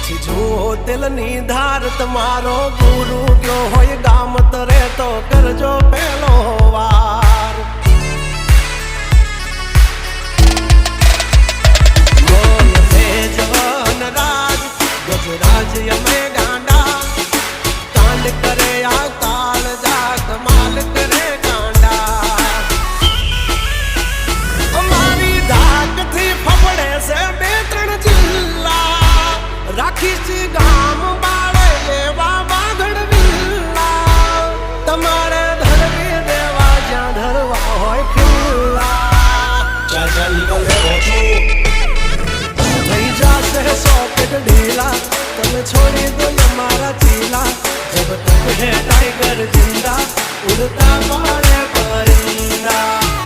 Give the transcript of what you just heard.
પછી જુઓ દિલની ધાર તમારો ગુરુ ગયો હોય ગામ તરે તો કરજો પેલો વાર બોલ ભેજવન રાજ ગજરાજ અમે ગાંડા કાંડ કરે આ કાળ જા કમાલ કરે ગાંડા અમારી ધાકથી ફફડે છે બે ત્રણ જિલ્લા રાખીશ ગામ બાળે લેવા વાગડ વિલ્લા તમારે ધરવી દેવા જ્યાં ધરવા હોય ખિલ્લા ચાલ થઈ જાશે સોકેટ ઢીલા તમે છોડી દો અમારા ચીલા જબ તક હે ટાઈગર જિંદા ઉડતા મારે પરિંદા